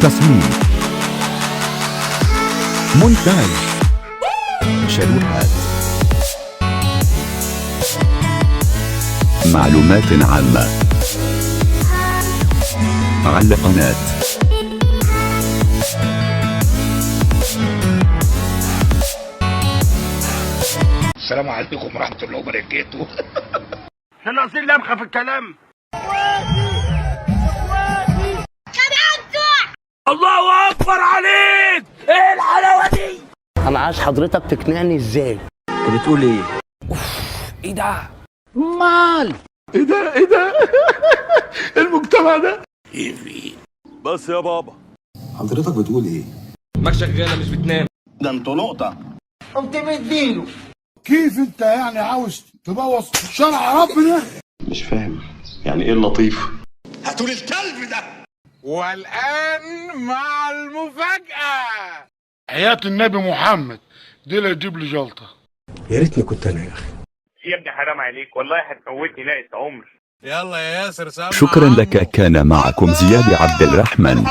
تصوير، مونتاج، شروحات، معلومات عامة على قناة السلام عليكم ورحمة الله وبركاته. احنا ناقصين لمخة في الكلام. الله اكبر عليك، ايه الحلاوة دي؟ انا عايز حضرتك تقنعني ازاي؟ انت بتقول ايه؟ ايه ده؟ مال ايه ده المجتمع ده ايه في؟ بس يا بابا حضرتك بتقول ايه؟ دماغك شغاله مش بتنام. ده انتوا نقطة. قمت مديله. كيف انت يعني عاوز تبوظ شرع ربنا؟ مش فاهم يعني ايه اللطيف؟ هاتولي الكلب ده. والآن مع المفاجأة. حياة النبي محمد دي لا يجيب لي جلطة. يا ريتني كنت انا يا اخي. يا ابني حرام عليك والله هتموتني ناقص عمر. يلا يا ياسر سامع. شكرا لك. كان معكم زياد عبد الرحمن.